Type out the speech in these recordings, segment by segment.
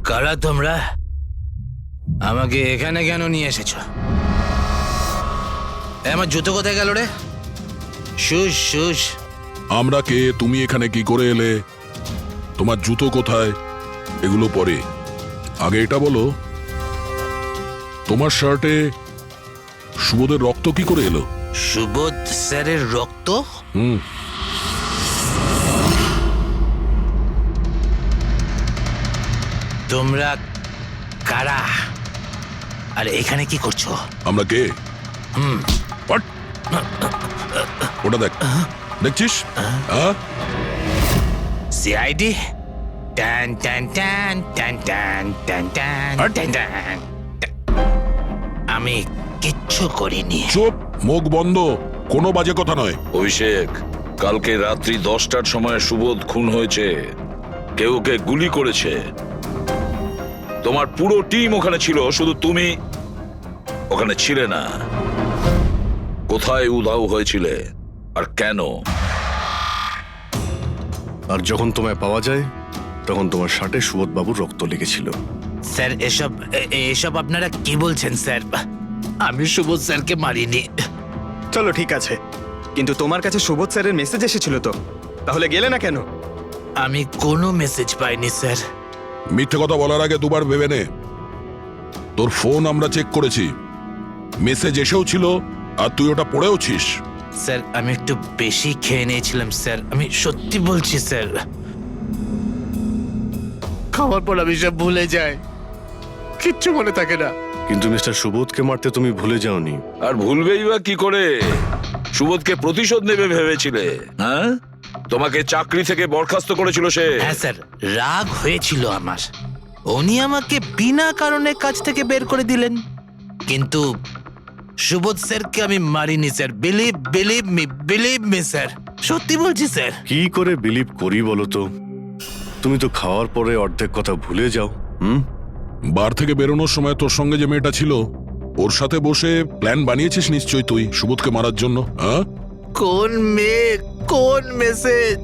কারা তোমরা? আমাকে এখানে কেন নিয়ে এসেছ? আমার জুতো কোথায় গেল রে? শুশ শুশ। আমরা কে, তুমি এখানে কি করে এলে, তোমার জুতো কোথায়, এগুলো পরে। আগে এটা বলো, তোমার শার্টে সুবোধের রক্ত কি করে এলো? সুবোধ স্যারের রক্ত? তোমরা কারা আর এখানে কি করছো? আমরা কে? ওটা দেখ, দেখছিস? সিআইডি? টান টান টান টান টান টান টান টান টান। আমি কিচ্ছু করিনি। চুপ, মুখ বন্ধ, কোনো বাজে কথা নয়। অভিষেক, কালকে রাত্রি 10টার সময় সুবোধ খুন হয়েছে। কেউ ওকে গুলি করেছে। তোমার পুরো টিম ওখানে ছিল, শুধু তুমি ওখানে ছিলে না। কোথায় উধাও হয়েছিলে আর কেন? আর যখন তোমায় পাওয়া যায় তখন তোমার শার্টে সুবোধ বাবুর রক্ত লেগেছিল। স্যার এসব আপনারা কি বলছেন স্যার? আমি সুবোধ স্যারকে মারিনি। চলো ঠিক আছে, কিন্তু তোমার কাছে সুবোধ স্যারের মেসেজ এসেছিল তো, তাহলে গেলে না কেন? আমি কোনো মেসেজ পাইনি স্যার। মিথ্যে কথা বলার আগে দুবার ভেবে নে। তোর ফোন আমরা চেক করেছি, মেসেজ এসেও ছিল আর তুই ওটা পড়েওছিস। স্যার আমি একটু বেশি খেয়ে নিয়েছিলাম স্যার, আমি সত্যি বলছি স্যার। খাওয়ার পর আমি সব ভুলে যাই, কিচ্ছু মনে থাকে না। কিন্তু মিস্টার সুবোধকে মারতে তুমি ভুলে যাওনি। আর ভুলবেই বা কি করে? সুবোধকে প্রতিশোধ নেবে ভেবেছিলে? হ্যাঁ, তোমাকে চাকরি থেকে বরখাস্ত করেছিল সে। হ্যাঁ স্যার, রাগ হয়েছিল আমার। উনি আমাকে বিনা কারণে কাজ থেকে বের করে দিলেন, কিন্তু সুবোধ স্যারকে আমি মারিনি স্যার। বিলিভ মি স্যার, সত্যি বলছি স্যার। কি করে বিলিভ করি বলো তো? তুমি তো খাওয়ার পরে অর্ধেক কথা ভুলে যাও। বার থেকে বেরোনোর সময় তোর সঙ্গে যে মেয়েটা ছিল, ওর সাথে বসে প্ল্যান বানিয়েছিস নিশ্চয়ই তুই সুবোধকে মারার জন্য। হ্যাঁ, কোন মেয়ে, কোন মেসেজ?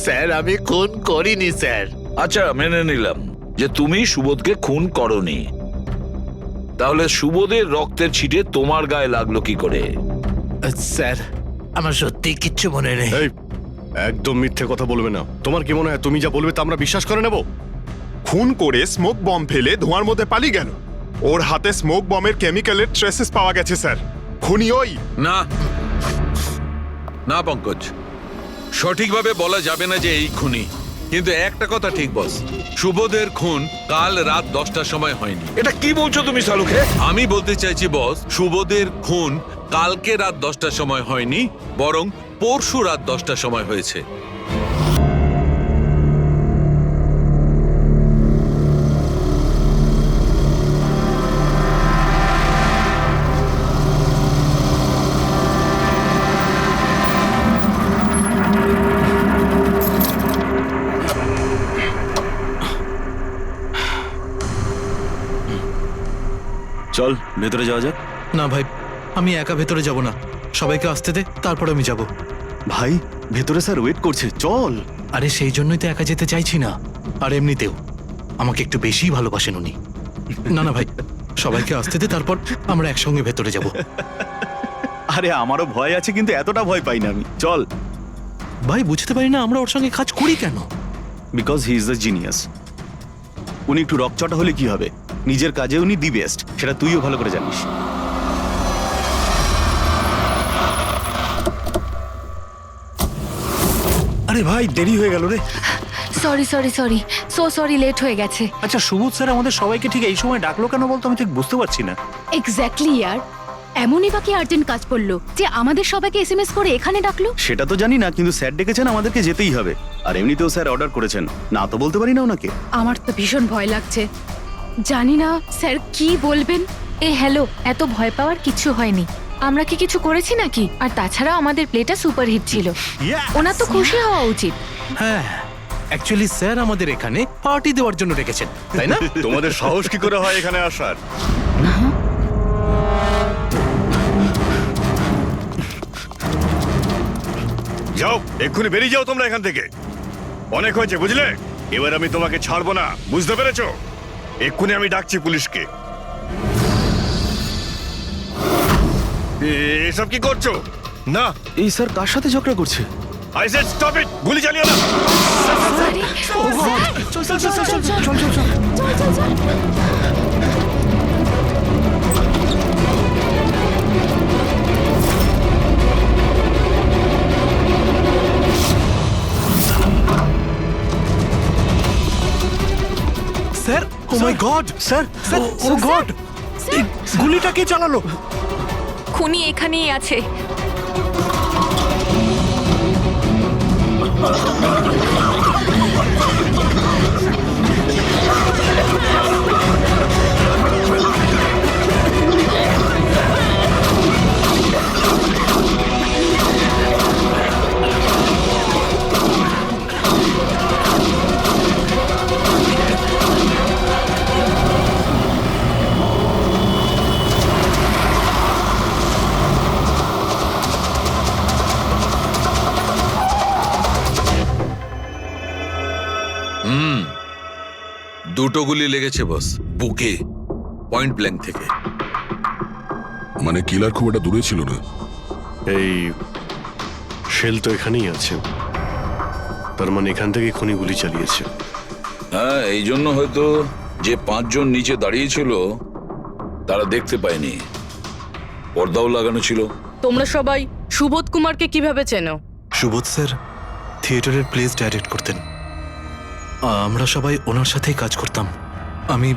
স্যার আমি খুন করিনি স্যার। আচ্ছা, মেনে নিলাম যে তুমি সুবোধকে খুন করনি। তাহলে সুবোধের রক্তের ছিটে তোমার গায়ে লাগলো কি করে? স্যার আমার সত্যি কিচ্ছু মনে নেই। এই, একদম মিথ্যে কথা বলবে না। তোমার কি মনে হয় তুমি যা বলবে তা আমরা বিশ্বাস করে নেব? খুন করে স্মোক বম ফেলে ধোঁয়ার মধ্যে পালিয়ে গেল। ওর হাতে স্মোক বমের কেমিক্যালের ট্রেসেস পাওয়া গেছে স্যার। খুনি ওই। না না পঙ্কজ, সঠিকভাবে বলা যাবে না যে এই খুনি, কিন্তু একটা কথা ঠিক বস, সুবোধের খুন কাল রাত 10টার সময় হয়নি। এটা কি বলছো তুমি সালুকে? আমি বলতে চাইছি বস, সুবোধের খুন কালকে রাত 10টার সময় হয়নি, বরং পরশু রাত 10টার সময় হয়েছে। চল ভেতরে যাওয়া যাক। না ভাই, আমি একা ভেতরে যাব না, সবাইকে আসতে দে, তারপর আমি যাব। ভাই ভেতরে স্যার ওয়েট করছে, চল। আরে সেই জন্যই তো একা যেতে চাইছি না। আর এমনিতেও আমাকে একটু বেশি ভালোবাসেন উনি। না না ভাই, সবাইকে আসতে দে, তারপর আমরা একসঙ্গে ভেতরে যাব। আরে আমারও ভয় আছে, কিন্তু এতটা ভয় পাই না আমি। চল। ভাই বুঝতে পারি না আমরা ওর সঙ্গে কাজ করি কেন। Because he is the genius. উনি একটু রকচটা হলে কি হবে, নিজের কাজে উনি দি বেস্ট, সেটা তুইও ভালো করে জানিস। আরে ভাই দেরি হয়ে গেল রে। সরি লেট হয়ে গেছে। আচ্ছা সুবোধ স্যার আমাদের সবাইকে ঠিক এই সময় ডাকলো কেন বলতো? আমি ঠিক বুঝতে পারছি না। এক্স্যাক্টলি ইয়ার, এমনই বা কি আর্জেন্ট কাজ পড়লো যে আমাদের সবাইকে এসএমএস করে এখানে ডাকলো? সেটা তো জানি না, কিন্তু স্যার ডেকেছেন, আমাদেরকে যেতেই হবে। আর এমনিতেও স্যার অর্ডার করেছেন, না তো বলতে পারি না ওনাকে। আমার তো ভীষণ ভয় লাগছে, জানি না স্যার কি বলবেন। হ্যালো, এত ভয় পাওয়ার কিছু হয়নি। আমরা কি কিছু করেছি নাকি? আর তাছাড়া আমাদের প্লেটা সুপারহিট ছিল, ওনার তো খুশি হওয়া উচিত। হ্যাঁ, অ্যাকচুয়ালি স্যার আমাদের এখানে পার্টি দেওয়ার জন্য রেখেছেন, তাই না? তোমাদের সাহস কি করে হয় এখানে আসার? যাও, এক্ষুনি বেরিয়ে যাও তোমরা এখান থেকে। অনেক হয়েছে, বুঝলে? এবার আমি তোমাকে ছাড়বো না, বুঝতে পেরেছো? এক্ষুনি আমি ডাকছি পুলিশকে। এসব কি করছো? না, এই স্যার কার সাথে ঝগড়া করছে? I said stop it! গুলি চালিও না! চল চল চল চল চল চল চল চল। স্যার, ও মাই গড! স্যার, ও গড! এই গুলিটা কে চালালো? খুনি এখানেই আছে। দুটো গুলি লেগেছে বস, বুকে, পয়েন্ট ব্ল্যাঙ্ক থেকে। মানে কিলার খুব একটা দূরে ছিল না। এই শেল তো এখানেই আছে, তার মানে এখান থেকে খুনি গুলি চালিয়েছে। হ্যাঁ, এই জন্য হয়তো যে 5 জন নিচে দাঁড়িয়েছিল তারা দেখতে পায়নি, পর্দাও লাগানো ছিল। তোমরা সবাই সুবোধ কুমারকে কিভাবে চেনো? সুবোধ স্যার থিয়েটারের প্লেস ডাইরেক্ট করতেন। আমরা সবাই ওনার সাথেই কাজ করতাম। আমি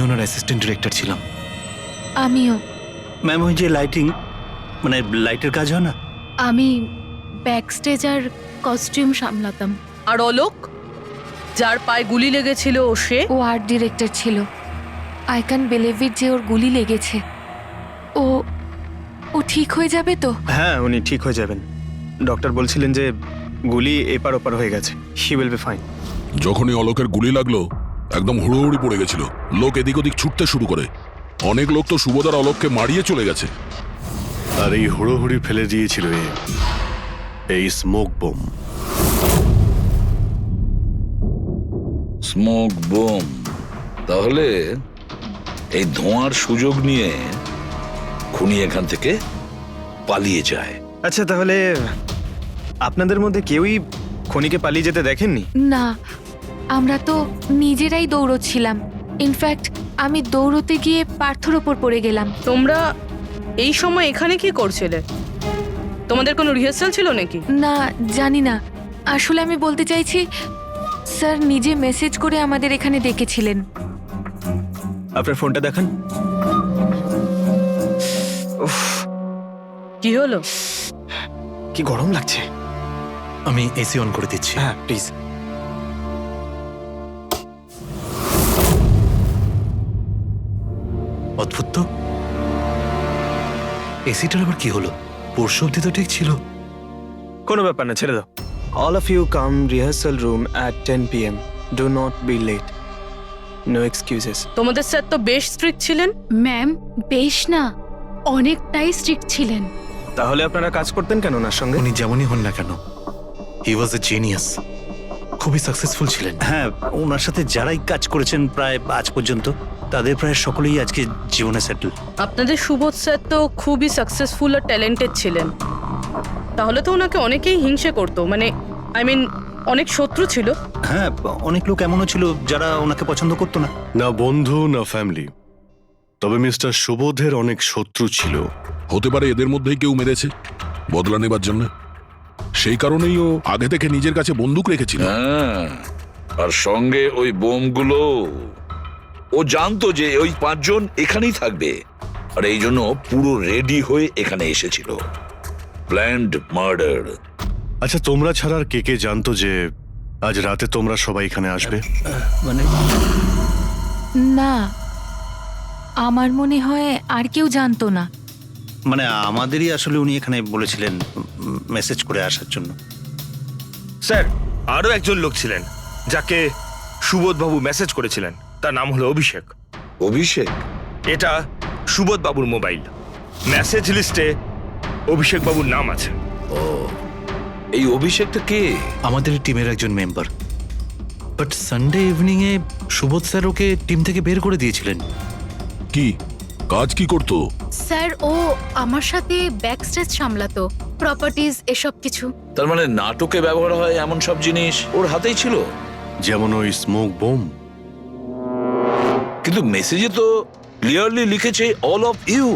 ওনার অ্যাসিস্ট্যান্ট ডিরেক্টর ছিলাম। আমিও। ম্যাম, ওই যে লাইটিং, মানে লাইটের কাজ হয় না? আমি ব্যাক স্টেজ আর কস্টিউম সামলাতাম। আর অলোক, যার পায়ে গুলি লেগেছিল, সে? ও আর্ট ডিরেক্টর ছিল। আই ক্যান বিলিভ ইট যে ওর গুলি লেগেছে। ও ঠিক হয়ে যাবে তো? হ্যাঁ, উনি ঠিক হয়ে যাবেন। ডক্টর বলছিলেন যে গুলি এপার ওপার হয়ে গেছে, হি উইল বি ফাইন। যখনই অলোকের গুলি লাগলো একদম হুড়োহুড়ি পড়ে গেছিল, লোক এদিক ওদিক ছুটতে শুরু করে। অনেক লোক তো সুবোধার অলোককে মারিয়ে চলে গেছে। আর এই হুড়োহুড়ি ফেলে দিয়েছিল এই স্মোক বোম। Smoke bomb? তাহলে এই ধোঁয়ার সুযোগ নিয়ে খুনি এখান থেকে পালিয়ে যায়। আচ্ছা, তাহলে আপনাদের মধ্যে কেউই খনিকে পালিয়ে যেতে দেখেননি? না, আমরা তো নিজেরাই দৌড়চ্ছিলাম। ইনফ্যাক্ট আমি দৌড়তে গিয়ে পার্থর ওপর পড়ে গেলাম। তোমরা এই সময় এখানে কি করছিলে? তোমাদের কোনো রিহার্সাল ছিল নাকি? না, জানি না। আসলে আমি বলতে চাইছি, স্যার নিজে মেসেজ করে আমাদের এখানে ডেকেছিলেন। আপনার ফোনটা দেখান। কি হলো? কি গরম লাগছে। আমি এসি অন করে দিচ্ছি। হ্যাঁ, প্লিজ। অদ্ভুত তো, এসিটার আবার কি হলো? পরশু অব্দি তো ঠিক ছিল। কোনো ব্যাপার না, ছেড়ে দাও। All of you come rehearsal room at 10 PM. Do not be late. No excuses. তোমাদের স্যার তো বেশ স্ট্রিক্ট ছিলেন। ম্যাম, বেশ না, অনেকটাই স্ট্রিক্ট ছিলেন। তাহলে আপনারা কাজ করতেন কেন ওনার সঙ্গে? উনি যেমনই হন না কেন, হি ওয়াজ এ জিনিয়াস। খুবই সাকসেসফুল ছিলেন। হ্যাঁ, ওনার সাথে যারাই কাজ করেছেন প্রায় আজ পর্যন্ত, তাদের প্রায় সকলেই আজকে জীবনে সেটেল। আপনাদের সুবোধ স্যার তো খুবই সাকসেসফুল আর ট্যালেন্টেড ছিলেন। তাহলে তো ওনাকে অনেকেই হিংসে করতো, মানে আই মিন অনেক শত্রু ছিল। হ্যাঁ, অনেক লোক এমনও ছিল যারা ওনাকে পছন্দ করতো না। না বন্ধু না ফ্যামিলি, তবে মিস্টার সুবোধের অনেক শত্রু ছিল। হতে পারে এদের মধ্যেই কেউ মেরেছে বদলা নেবার জন্য। সেই কারণেই ও আগে থেকে নিজের কাছে বন্দুক রেখেছিল। হ্যাঁ, আর সঙ্গে ওই বোমগুলো। ও জানতো যে ওই 5 জন এখানেই থাকবে, আর এই জন্য পুরো রেডি হয়ে এখানে এসেছিল। Planned murder. আচ্ছা, তোমরা ছাড়া আর কে কে জানতো যে আজ রাতে তোমরা সবাই এখানে আসবে? মানে না, আমার মনে হয় আর কেউ জানতো না। মানে আমাদেরই আসলে উনি এখানে বলেছিলেন মেসেজ করে আসার জন্য। স্যার, আরো একজন লোক ছিলেন যাকে সুবোধবাবু মেসেজ করেছিলেন, তার নাম হলো অভিষেক। অভিষেক? এটা সুবোধবাবুর মোবাইল। মেসেজ লিস্টে অভিষেক বাবুর নাম আছে। এই অভিষেকটা কে? আমাদের টিমের একজন member. But Sunday evening A Subodh sir okay team থেকে বের করে দিয়েছিলেন। কি কাজ কি করতো? স্যার ও আমার সাথে ব্যাক স্টেজ সামলাতো, প্রপার্টিজ এসব কিছু। তার মানে নাটকে ব্যবহার হয় এমন সব জিনিস ওর হাতেই ছিল? যেমন ওই স্মোক বোম। কিন্তু মেসেজে তো ক্লিয়ারলি লিখেছে অল অফ ইউ।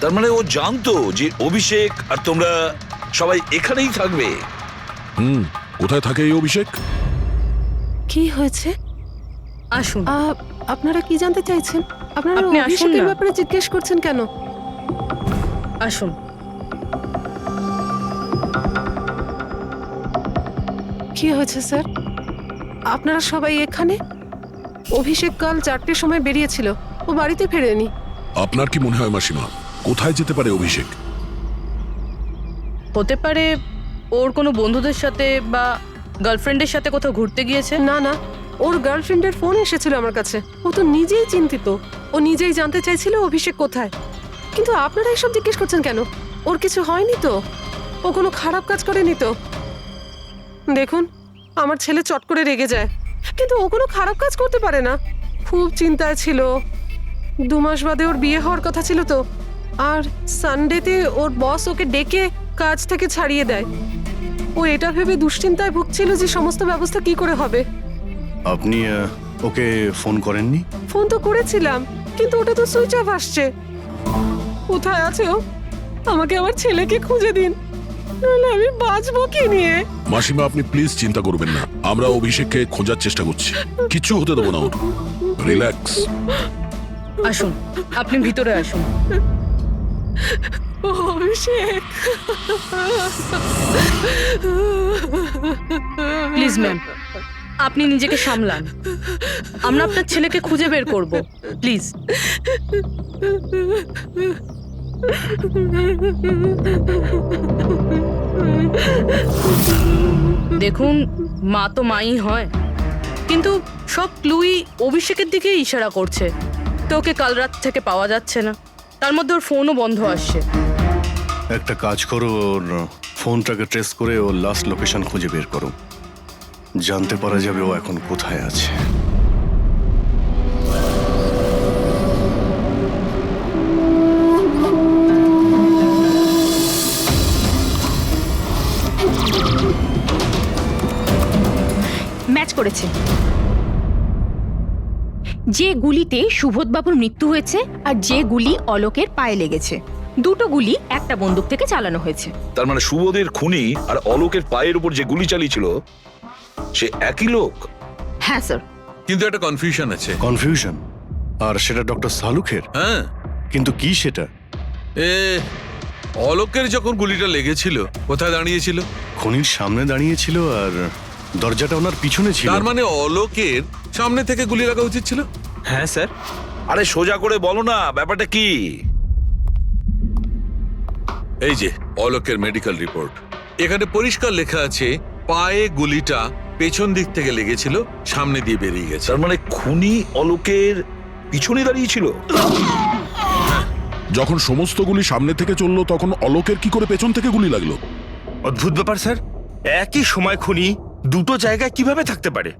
তার মানে ও জানতো যে অভিষেক আর তোমরা সবাই এখানেই থাকবে। কোথায় থাকে এই অভিষেক? কি হয়েছে? আসুন। আপনারা কি জানতে চাইছেন? আপনারা আপনি আসুন অভিষেকের না। ব্যাপারে জিজ্ঞেস করছেন কেন? আসুন। কি হয়েছে স্যার? আপনারা সবাই এখানে? অভিষেক কাল 4টের সময় বেরিয়েছিল, ও বাড়িতে ফেরেনি। আপনার কি মনে হয় মাসিমা, কোথায় যেতে পারে অভিষেক? হতে পারে ওর কোনো বন্ধুদের সাথে বা গার্লফ্রেন্ডের সাথে কোথাও ঘুরতে গিয়েছে। না না, ওর গার্লফ্রেন্ডের ফোন এসেছিল আমার কাছে। ও তো নিজেই চিন্তিত, ও নিজেই জানতে চাইছিল অভিষেক কোথায়। কিন্তু আপনারা এসব জিজ্ঞেস করছেন কেন? ওর কিছু হয়নি তো? ও কোনো খারাপ কাজ করেনি তো? দেখুন, আমার ছেলে চট করে রেগে যায়, কিন্তু ও কোনো খারাপ কাজ করতে পারে না। খুব চিন্তায় ছিল। 2 মাস বাদে ওর বিয়ে হওয়ার কথা ছিল তো। আর সানডেতে ওর বস ওকে ডেকে কাজ থেকে ছাড়িয়ে দেয়। ও এটা ভেবে দুশ্চিন্তায় ভুগছিল যে সমস্ত ব্যবস্থা কি করে হবে। আপনি ওকে ফোন করেননি? ফোন তো করেছিলাম, কিন্তু ওটা তো সুইচ অফ আসছে। কোথায় আছে ও? আমাকে আমার ছেলেকে খুঁজে দিন, নাহলে আমি বাঁচবো কি নিয়ে? মাসিমা আপনি প্লিজ চিন্তা করবেন না, আমরা অভিষেককে খোঁজার চেষ্টা করছি। কিচ্ছু হতে দেবো না ওর। রিল্যাক্স। আসুন, আপনি ভিতরে আসুন। অভিষেক, প্লিজ ম্যাম, আপনি নিজেকে সামলান। আমরা আপনার ছেলেকে খুঁজে বের করব, প্লিজ। দেখুন, মা তো মাই হয়, কিন্তু সব ক্লুই অভিষেকের দিকে ইশারা করছে। তো ওকে কাল রাত থেকে পাওয়া যাচ্ছে না, তার মধ্যে ওর ফোনও বন্ধ আসছে। একটা কাজ করো, ওর ফোনটাকে ট্রেস করে ওর লাস্ট লোকেশন খুঁজে বের করো। জানতে পারা যাবে ও এখন কোথায় আছে। ম্যাচ করেছে। যে গুলিতে সুবোধবাবুর মৃত্যু হয়েছে আর যে গুলি অলোকের পায়ে লেগেছে, দুটো গুলি একটা বন্দুক থেকে চালানো হয়েছে। তার মানে সুবোধের খুনি আর অলোকের পায়ের উপর যে গুলি চালিয়েছিল সে একই লোক? হ্যাঁ স্যার। কিন্তু একটা কনফিউশন আছে। কনফিউশন? আর সেটা ডক্টর সালুখের? হ্যাঁ। কিন্তু কি সেটা? অলোকের যখন গুলিটা লেগেছিল কোথায় দাঁড়িয়েছিল? খনির সামনে দাঁড়িয়েছিল আর দরজাটা ওনার পিছনে ছিল। তার মানে অলোকের সামনে থেকে গুলি লাগা উচিত ছিল। হ্যাঁ স্যার। আরে সোজা করে বলো না, ব্যাপারটা কি? এই যে অলোকের মেডিকেল রিপোর্ট, এখানে পরিষ্কার লেখা আছে পায়ে গুলিটা পেছন দিক থেকে লেগেছিল, সামনে দিয়ে বেরিয়ে গেছে। তার মানে খুনি অলোকের পিছনে দাঁড়িয়েছিল। যখন সমস্ত গুলি সামনে থেকে চললো তখন অলোকের কি করে পেছন থেকে গুলি লাগলো? অদ্ভুত ব্যাপার স্যার, একই সময় খুনি দুটো জায়গায় কিভাবে থাকতে পারে?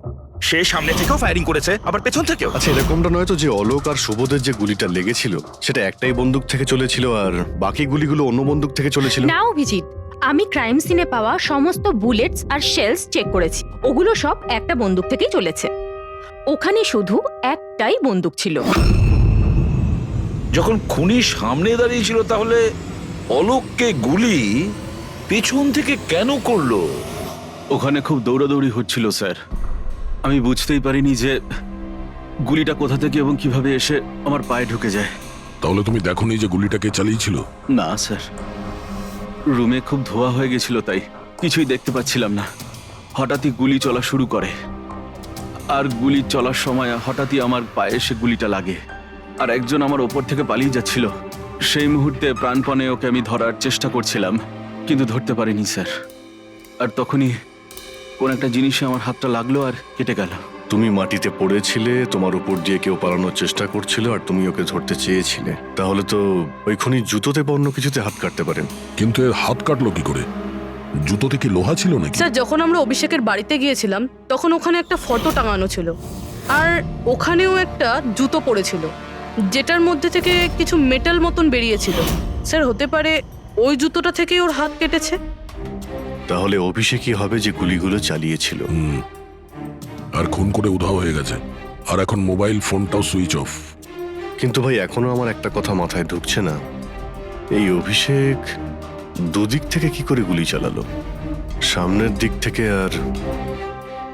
সে সামনে থেকেও ফায়ারিং করেছে, আবার পেছন থেকেও। আচ্ছা, এরকমটা নয় তো যে অলোক আর সুবোধের যে গুলিটা লেগেছিল সেটা একটাই বন্দুক থেকে চলেছিল আর বাকি গুলিগুলো অন্য বন্দুক থেকে চলেছিল? না অভিজিৎ, আমি ক্রাইম সিনে পাওয়া সমস্ত বুলেটস আর শেলস চেক করেছি, ওগুলো সব একটা বন্দুক থেকেই চলেছে। ওখানে শুধু একটাই বন্দুক ছিল। যখন খুনি সামনে দাঁড়িয়েছিল তাহলে অলোককে গুলি পেছন থেকে কেন করলো? ওখানে খুব দৌড়াদৌড়ি হচ্ছিল স্যার, আমি বুঝতেই পারিনি যে গুলিটা কোথা থেকে এবং কিভাবে এসে আমার পায়ে ঢুকে যায়। তাহলে তুমি দেখোনি যে গুলিটা কে চালিয়েছিল? না স্যার, রুমে খুব ধোয়া হয়ে গেছিল, তাই কিছুই দেখতে পাচ্ছিলাম না। হঠাৎই গুলি চলা শুরু করে, আর গুলি চলার সময় হঠাৎই আমার পায়ে এসে গুলিটা লাগে, আর একজন আমার ওপর থেকে পালিয়ে যাচ্ছিল। সেই মুহূর্তে প্রাণপণে ওকে আমি ধরার চেষ্টা করছিলাম, কিন্তু ধরতে পারিনি স্যার। আর তখনই কোন একটা জিনিসে আমার হাতটা লাগলো আর কেটে গেল। তুমি মাটিতে পড়েছিলে, তোমার উপর দিয়ে কেউ পালানোর চেষ্টা করছিল আর তুমি ওকে ধরতে চেয়েছিলে। তাহলে তো ওই খুনি জুতোতে বা অন্য কিছুতে হাত কাটতে পারেন। কিন্তু এর হাত কাটলো কি করে? জুতোতে কি লোহা ছিল নাকি? স্যার, যখন আমরা অভিষেকের বাড়িতে গিয়েছিলাম তখন ওখানে একটা ফটো টাঙানো ছিল, আর ওখানেও একটা জুতো পড়েছিল যেটার মধ্যে থেকে কিছু মেটাল মতন বেরিয়েছিল। স্যার, হতে পারে ওই জুতোটা থেকেই ওর হাত কেটেছে। তাহলে অভিষেকই হবে যে গুলিগুলো চালিয়েছিল। আর খুন করে উধাও হয়ে গেছে, আর এখন মোবাইল ফোনটাও সুইচ অফ। কিন্তু ভাই এখনো আমার একটা কথা মাথায় ঢুকছে না, এই অভিষেক দুদিক থেকে কি করে গুলি চালালো, সামনের দিক থেকে আর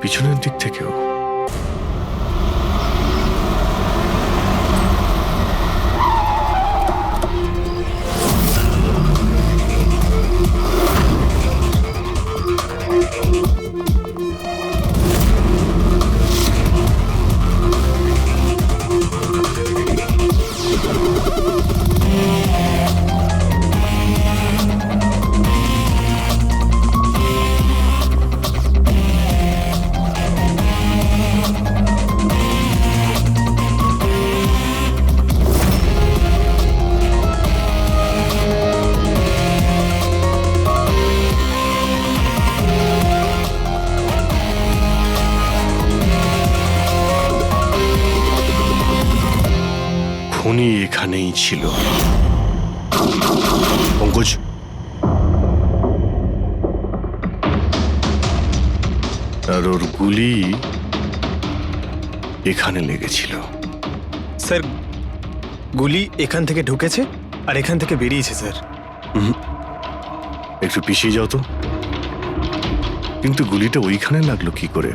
পিছনের দিক থেকেও। খুনি এখানেই ছিল। পঙ্কজ, আর ওর গুলি এখানে লেগেছিল। স্যার, গুলি এখান থেকে ঢুকেছে আর এখান থেকে বেরিয়েছে স্যার। একটু পিছিয়ে যাও তো। কিন্তু গুলিটা ওইখানে লাগলো কি করে?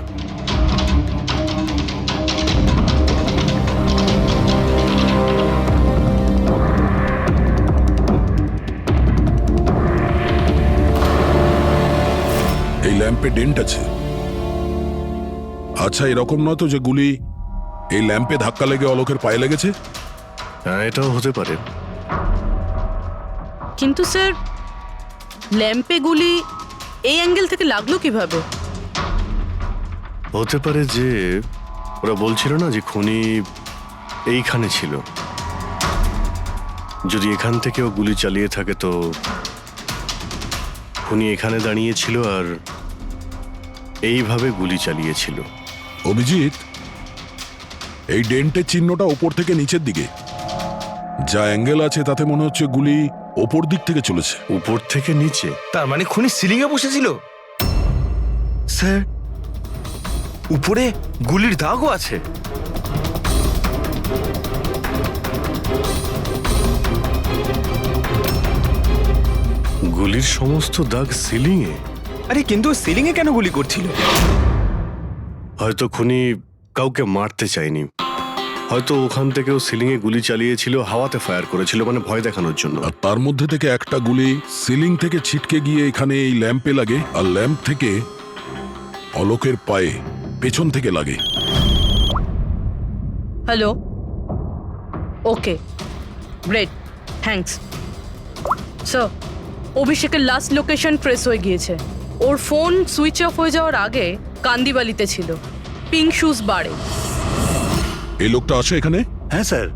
এই ল্যাম্পে ডেন্ট আছে। আচ্ছা, এরকম নয় তো যে গুলি এই ল্যাম্পে ধাক্কা লেগে অলোকের পায়ে লেগেছে? হ্যাঁ, এটাও হতে পারে। কিন্তু স্যার, ল্যাম্পে গুলি এই অ্যাঙ্গেল থেকে লাগলো কিভাবে? হতে পারে যে ওরা বলছিল না যে খুনি এইখানে ছিল। যদি এখান থেকেও গুলি চালিয়ে থাকে তো খুনি এখানে দাঁড়িয়েছিল আর এইভাবে গুলি চালিয়েছিল। অভিজিৎ, এই ডেন্টের চিহ্নটা ওপর থেকে নিচের দিকে, যা অ্যাঙ্গেল আছে তাতে মনে হচ্ছে গুলি ওপর দিক থেকে চলেছে। উপর থেকে নিচে? তার মানে খুনি সিলিং এ বসেছিল স্যার। উপরে গুলির দাগও আছে। গুলির সমস্ত দাগ সিলিং এ? আরে কিন্তু সিলিং এ কেন গুলি করছিল? হয়তো খুনি কাউকে মারতে চায়নি, হয়তো ওখান থেকেও সিলিং এ গুলি চালিয়েছিল, হাওয়াতে ফায়ার করেছিল, মানে ভয় দেখানোর জন্য। আর তার মধ্যে থেকে একটা গুলি সিলিং থেকে ছিটকে গিয়ে এখানে এই ল্যাম্পে লাগে, আর ল্যাম্প থেকে অলোকের পায়ে পেছন থেকে লাগে। হ্যালো, ওকে, গ্রেট, থ্যাঙ্কস। স্যার, অভিষেকের লাস্ট লোকেশন ট্রেস হয়ে গিয়েছে। ওর ফোন সুইচ অফ হয়ে যাওয়ার আগে কান্দিবালিতে ছিল, পিঙ্ক শুজ বারে। এই লোকটা আসে এখানে? হ্যাঁ স্যার,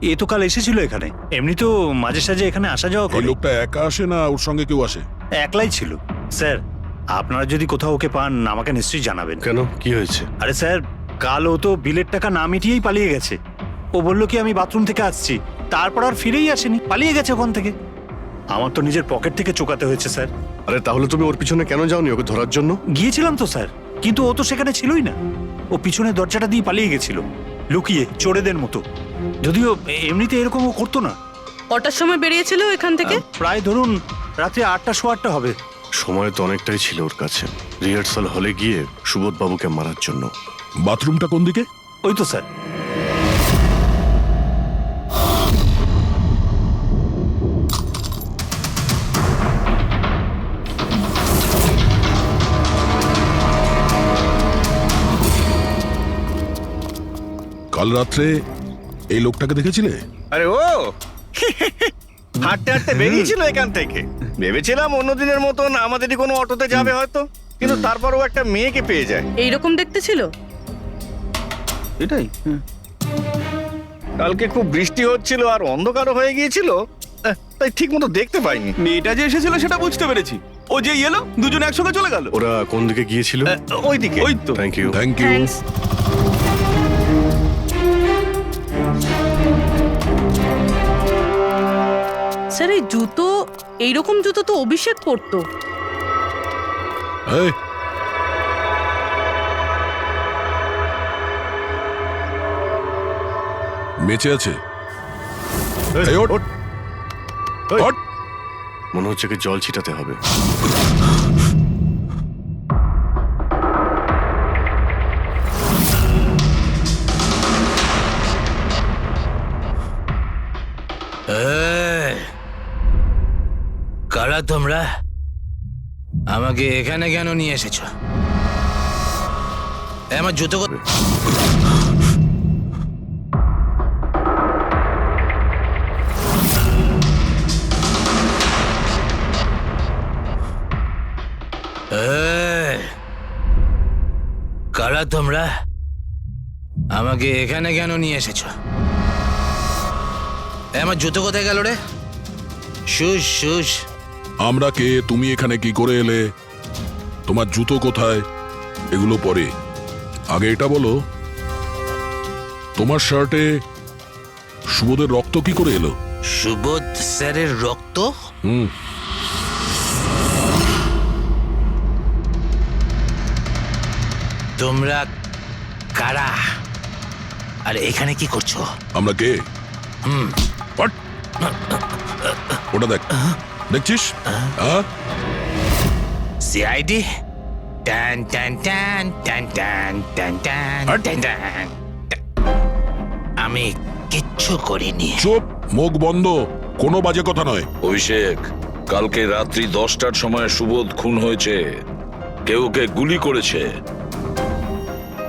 এ তো কাল এসেছিল এখানে। এমনি তো মাঝে সাঝে এখানে আসা যাওয়া এই করে। লোকটা একা আসে না ওর সঙ্গে কেউ আসে? একলাই ছিল। স্যার, আপনারা যদি কোথাও ওকে পান আমাকে নিশ্চয়ই জানাবেন। কেন, কি হয়েছে? আরে স্যার, কাল ও তো বিলের টাকা না মিটিয়েই পালিয়ে গেছে। ও বললো কি আমি বাথরুম থেকে আসছি, তারপর আর ফিরেই আসেনি, পালিয়ে গেছে ওখান থেকে। আমার তো নিজের পকেট থেকে চোকাতে হয়েছে স্যার। আরে তাহলে তুমি ওর পিছনে কেন যাওনি ওকে ধরার জন্য? গিয়েছিলাম তো স্যার, কিন্তু ও তো সেখানে ছিলই না। ও পিছনের দরজাটা দিয়ে পালিয়ে গেছিল, লুকিয়ে, চোরেদের মতো। যদিও এমনিতে এরকম ও করতো না। কটার সময় বেরিয়েছিল এখান থেকে? প্রায় ধরুন রাত্রি 8টা, 8:15 হবে। সময় তো অনেকটাই ছিল ওর কাছে, রিহার্সাল হলে গিয়ে সুবোধ বাবুকে মারার জন্য। বাথরুমটা কোন দিকে? ওই তো স্যার। কাল রাত্রে এই লোকটাকে দেখেছিলে? আরে ও হাঁটতে হাঁটতে বেরিয়েছিল এখান থেকে। ভেবেছিলাম অন্যদিনের মতন আমাদেরই কোনো অটোতে যাবে হয়তো। কিন্তু তারপরও একটা মেয়েকে পেয়ে যায়। এইরকম দেখতে ছিল? এটাই কালকে খুব বৃষ্টি হচ্ছিল আর অন্ধকারও হয়ে গিয়েছিল, তাই ঠিক মতো দেখতে পাইনি। মেয়েটা যে এসেছিল সেটা বুঝতে পেরেছি। ও যে এলো দুজন একসঙ্গে চলে গেল। ওরা কোন দিকে গিয়েছিল? ওইদিকে। ওই তো। Thank you. Thank you. Thanks. Sir এই জুতো, এইরকম জুতো তো অভিষেক পরতো। এই, বেঁচে আছে? এই, ওঠ। ওঠ। মনে হচ্ছে কি জল ছিটাতে হবে। এই, কারা তোমরা? আমাকে এখানে কেন নিয়ে এসেছো? আমার জুতো কারা তোমরা? আমাকে এখানে কেন নিয়ে এসেছো? আমার জুতো কোথায় গেল রে? শুশ শুশ। আমরা কে, তুমি এখানে কি করে এলে, তোমার জুতো কোথায়, এগুলো পরে। আগে এটা বলো, তোমার শার্টে সুবোধের রক্ত কি করে এলো? সুবোধ স্যারের রক্ত? হুম। তোমরা কারা আর এখানে কি করছো? আমরা কে? What? ওটা দেখ, দেখছিস? সিআইডি? টান টান টান টান টান টান টান টান টান। আমি কিচ্ছু করিনি। চুপ, মুখ বন্ধ, কোনো বাজে কথা নয়। অভিষেক, কালকে রাত্রি 10টার সময় সুবোধ খুন হয়েছে। কেউ ওকে গুলি করেছে।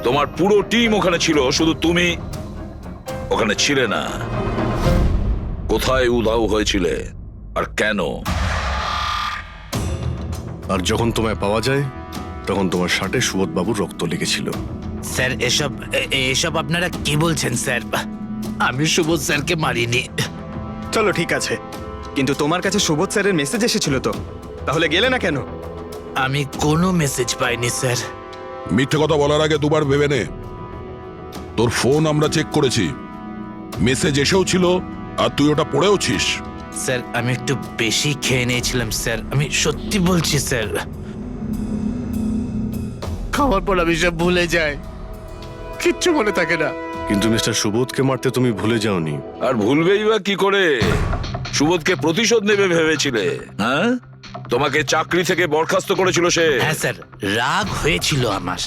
তোমার পুরো টিম ওখানে ছিল, শুধু তুমি ওখানে ছিলে না। কোথায় উধাও হয়েছিলে আর কেন? আর যখন তোমায় পাওয়া যায় তখন তোমার শার্টে সুবোধ বাবুর রক্ত লেগেছিল। স্যার এসব আপনারা কি বলছেন স্যার? আমি সুবোধ স্যারকে মারিনি। চলো ঠিক আছে, কিন্তু তোমার কাছে সুবোধ স্যারের মেসেজ এসেছিল তো, তাহলে গেলে না কেন? আমি কোনো মেসেজ পাইনি স্যার। মিথ্যে কথা বলার আগে দুবার ভেবে নে। তোর ফোন আমরা চেক করেছি, মেসেজ এসেও ছিল আর তুই ওটা পড়েওছিস। স্যার আমি একটু বেশি খেয়ে নিয়েছিলাম স্যার, আমি সত্যি বলছি স্যার। খাওয়ার পর আমি সব ভুলে যাই, কিচ্ছু মনে থাকে না। কিন্তু মিস্টার সুবোধকে মারতে তুমি ভুলে যাওনি। আর ভুলবেই বা কি করে? সুবোধকে প্রতিশোধ নেবে ভেবেছিলে? হ্যাঁ, তোমাকে চাকরি থেকে বরখাস্ত করেছিল সে। হ্যাঁ স্যার, রাগ হয়েছিল আমার।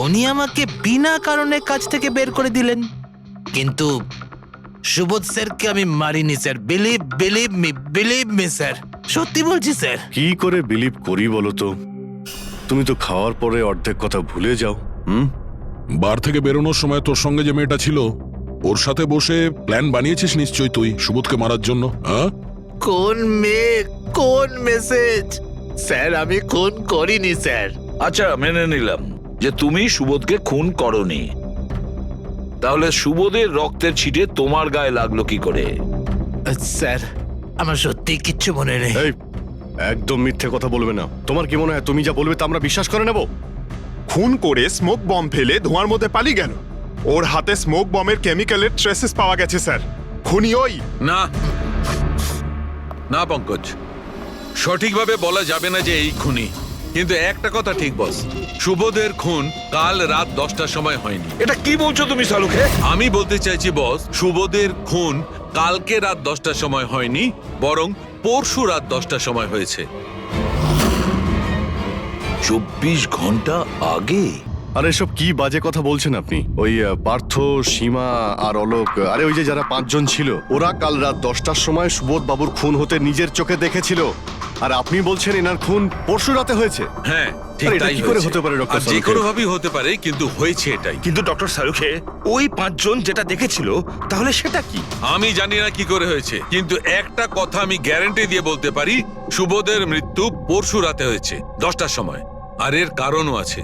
উনি আমাকে বিনা কারণে কাজ থেকে বের করে দিলেন, কিন্তু সুবোধ স্যারকে আমি মারিনি স্যার। বিলিভ মি স্যার, সত্যি বলছি স্যার। কি করে বিলিভ করি বলো তো? তুমি তো খাওয়ার পরে অর্ধেক কথা ভুলে যাও। বার থেকে বেরোনোর সময় তোর সঙ্গে যে মেয়েটা ছিল, ওর সাথে বসে প্ল্যান বানিয়েছিস নিশ্চয়ই তুই সুবোধকে মারার জন্য। হ্যাঁ, কোন মেয়ে, কোন মেসেজ? স্যার আমি খুন করিনি স্যার। আচ্ছা, মেনে নিলাম যে তুমি সুবোধকে খুন করনি। তাহলে সুবোধের রক্তের ছিটে তোমার গায়ে লাগলো কি করে? স্যার আমার সত্যি কিচ্ছু মনে নেই। এই, একদম মিথ্যে কথা বলবে না। তোমার কি মনে হয় তুমি যা বলবে তা আমরা বিশ্বাস করে নেব? খুন করে স্মোক বম ফেলে ধোঁয়ার মধ্যে পালিয়ে গেল। ওর হাতে স্মোক বমের কেমিক্যালের ট্রেসেস পাওয়া গেছে স্যার। খুনি ওই। না না পঙ্কজ, সঠিকভাবে বলা যাবে না যে এই খুনি, কিন্তু একটা কথা ঠিক বস, সুবোধের খুন কাল রাত 10টার সময় হয়নি। এটা কি বলছো তুমি সালুকে? আমি বলতে চাইছি বস, সুবোধের খুন কালকে রাত 10টার সময় হয়নি, বরং পরশু রাত 10টার সময় হয়েছে। 24 ঘন্টা আগে? আরে এসব কি বাজে কথা বলছেন আপনি? ওই পার্থ, সীমা আর অলোক, আরে ওই যে যারা 5 জন ছিল, ওরা কাল রাত 10টার সময় সুবোধ বাবুর খুন হতে নিজের চোখে দেখেছিল। আর আপনি বলছেন এনার খুন পরশু রাতে হয়েছে? হ্যাঁ ঠিক আরে এটা তাই কি করে হয়েছে। হতে পারে ডক্টর আর যে সালুখে? কোনো ভাবেই হতে পারে, কিন্তু হয়েছে এটাই। কিন্তু ডক্টর সালুখে, ওই 5 জন যেটা দেখেছিল তাহলে সেটা কি? আমি জানি না কি করে হয়েছে, কিন্তু একটা কথা আমি গ্যারান্টি দিয়ে বলতে পারি, সুবোধের মৃত্যু পরশু রাতে হয়েছে 10টার সময়। আর এর কারণও আছে।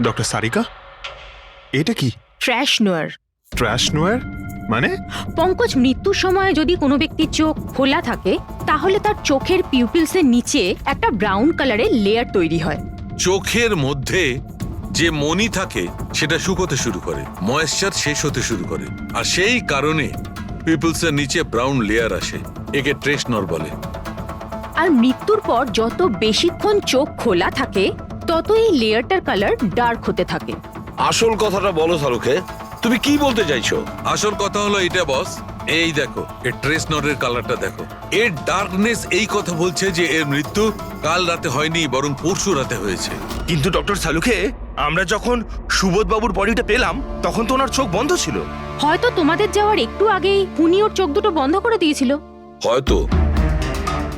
ডক্টর সারিকা, এটা কি? ট্র্যাশ নোয়ার। ট্র্যাশ নোয়ার মানে? পঙ্কজ, মৃত্যুর সময় যদি কোনো ব্যক্তির চোখ খোলা থাকে তাহলে তার চোখের পিউপিলসের নিচে একটা ব্রাউন কালারের লেয়ার তৈরি হয়। চোখের মধ্যে যে মনি থাকে সেটা শুকোতে শুরু করে, ময়েশ্চার শেষ হতে শুরু করে, আর সেই কারণে পিপলসের নিচে ব্রাউন লেয়ার আসে। একে ট্রেস নর বলে। আর মৃত্যুর পর যত বেশিক্ষণ চোখ খোলা থাকে তত এই লেয়ারটার কালার ডার্ক হতে থাকে। আসল কথাটা বলো শাহরুখে, তুমি কি বলতে চাইছো? আসল কথা হলো এটা বস, এই দেখো এর ট্রেস নরের কালারটা দেখো। এর ডার্কনেস এই কথা বলছে যে এর মৃত্যু কাল রাতে হয়নি, বরং পরশু রাতে হয়েছে। কিন্তু ডক্টর সালুখে, আমরা যখন সুবোধ বাবুর বডিটা পেলাম তখন তো ওনার চোখ বন্ধ ছিল। হয়তো তোমাদের যাওয়ার একটু আগেই খুনি ওর চোখ দুটো বন্ধ করে দিয়েছিল। হয়তো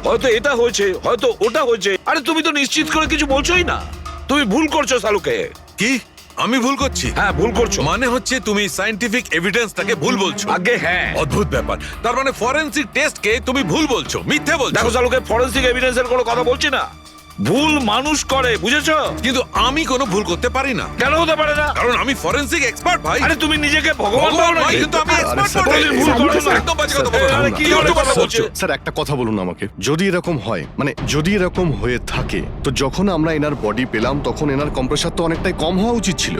হয়তো এটা হয়েছে, হয়তো ওটা হয়েছে। আরে তুমি তো নিশ্চিত করে কিছু বলছোই না। তুমি ভুল করছো শাহরুখে। কি আমি ভুল করছি? হ্যাঁ, ভুল করছো। মানে হচ্ছে তুমি সায়েন্টিফিক এভিডেন্সটাকে ভুল বলছো। আগে হ্যাঁ, অদ্ভুত ব্যাপার। তার মানে ফরেনসিক টেস্টকে তুমি ভুল বলছো, মিথ্যে বলছো। দেখো শাহরুখে, ফরেনসিক এভিডেন্সের কোনো কথা বলছি না। ভুল মানুষ করে, বুঝেছো? কিন্তু আমি কোনো ভুল করতে পারি না। কেন হতে পারে না? কারণ আমি ফরেনসিক এক্সপার্ট ভাই। আরে তুমি নিজেকে ভগবান ভাবো নাকি? কিন্তু আমি এক্সপার্ট স্যার, নই। ভুল করো না। একদম বাজে কথা বলো না। আরে কি ধরনের কথা বলছো? স্যার একটা কথা বলুন আমাকে, যদি এরকম হয়, মানে যদি এরকম হয়ে থাকে, তো যখন আমরা এনার বডি পেলাম তখন এনার কম্প্রেসার তো অনেকটাই কম হওয়া উচিত ছিল।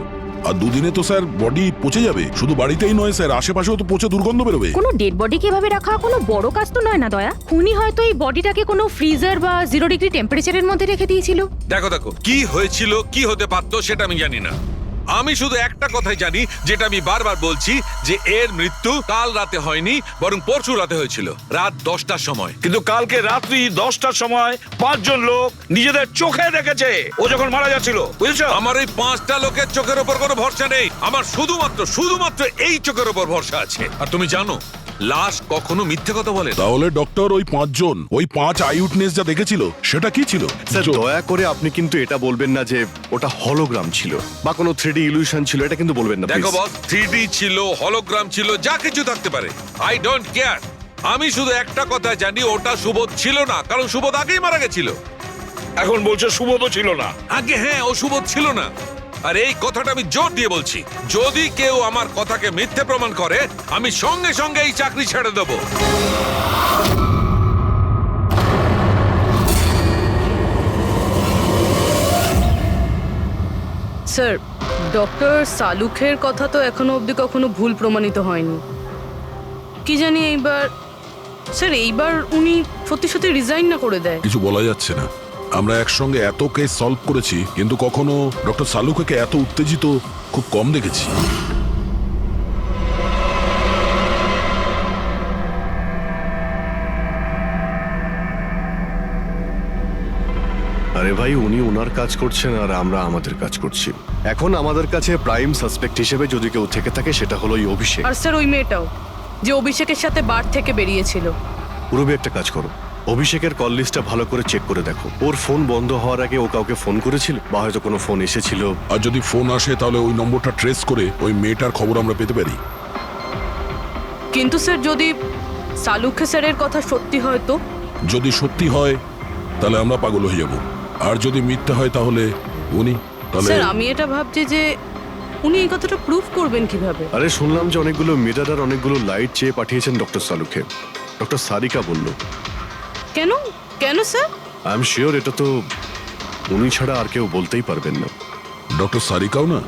আর দুদিনে তো স্যার বডি পচে যাবে। শুধু বাড়িতেই নয় স্যার, আশেপাশেও তো পচে দুর্গন্ধ বেরোবে। কোনো ডেড বডিকে এভাবে রাখা কোনো বড় কাজ তো নয় না দয়া। খুনি হয়তো এই বডিটাকে কোনো ফ্রিজার বা 0 ডিগ্রি টেম্পারেচারের মধ্যে রেখে দিয়েছিল। দেখো দেখো, কি হয়েছিল কি হতে পারতো সেটা আমি জানি না। আমি শুধু একটা কথাই জানি, যেটা আমি বারবার বলছি, যে এর মৃত্যু কাল রাতে হয়নি, বরং পরশু রাতে হয়েছিল, রাত 10টার সময়। কিন্তু কালকে রাত্রি 10টার সময় 5 জন লোক নিজেদের চোখে দেখেছে ও যখন মারা যাচ্ছিল, বুঝেছো? আমার এই 5টা লোকের চোখের উপর কোনো ভরসা নেই। আমার শুধুমাত্র এই চোখের উপর ভরসা আছে। আর তুমি জানো, লাশ কখনো মিথ্যে কথা বলে না। তাহলে ডক্টর, ওই 5 জন, ওই 5 আই উইটনেস যা দেখেছিল সেটা কি ছিল? স্যার দয়া করে আপনি কিন্তু এটা বলবেন না যে ওটা হলোগ্রাম ছিল বা কোনো 3D ইলিউশন ছিল, এটা কিন্তু বলবেন না দেখো please। বস, 3D ছিল, হলোগ্রাম ছিল, যা কিছু থাকতে পারে, আই ডোন্ট কেয়ার। আমি শুধু একটা কথা জানি, ওটা সুবোধ ছিল না, কারণ সুবোধ আগেই মারা গেছিল। এখন বলছো সুবোধও ছিল না? আগে হ্যাঁ, ও সুবোধ ছিল না। আর এই কথাটা আমি জোর দিয়ে বলছি, যদি কেউ আমার কথাকে মিথ্যে প্রমাণ করে, আমি সঙ্গে সঙ্গে এই চাকরি ছেড়ে দেবো। স্যার, ডক্টর সালুখের কথা তো এখনো অবধি কখনো ভুল প্রমাণিত হয়নি। কি জানি এইবার উনি সত্যি সত্যি রিজাইন না করে দেয়। কিছু বলা যাচ্ছে না। আমরা একসঙ্গে এত কেস সলভ করেছি, কিন্তু কখনো ডক্টর সালুকে এত উত্তেজিত খুব কম দেখেছি। আরে ভাই, উনি ওনার কাজ করছেন আর আমরা আমাদের কাজ করছি। এখন আমাদের কাছে প্রাইম সাসপেক্ট হিসেবে যদি কেউ থেকে থাকে, সেটা হলো ওই অভিষেক। আর স্যার, ওই মেয়েটাও যে অভিষেকের সাথে বার থেকে বেরিয়েছিল। পুরবি একটা কাজ করো, অভিষেকের কল লিস্টটা ভালো করে চেক করে দেখো। ওর ফোন বন্ধ হওয়ার আগে ও কাউকে ফোন করেছিল বা হয়তো কোনো ফোন এসেছিল। আর যদি ফোন আসে তাহলে ওই নম্বরটা ট্রেস করে ওই মেয়েটার খবর আমরা পেতে পারি। কিন্তু স্যার, যদি সালুখে স্যারের কথা সত্যি হয় তো? যদি সত্যি হয় তাহলে আমরা পাগল হয়ে যাব, আর যদি মিথ্যা হয় তাহলে উনি, তাহলে স্যার, আমি এটা ভাবছি যে উনি এই কথাটা প্রুফ করবেন কিভাবে? আরে শুনলাম যে অনেকগুলো মিটার আর অনেকগুলো লাইট চেয়ে পাঠিয়েছেন ডক্টর সালুকে। ডক্টর সারিকা বলল। কেন কেন স্যার? আই এম শিওর এটা তো উনি ছাড়া আর কেউ বলতেই পারবেন না। ডক্টর সারিকাও না?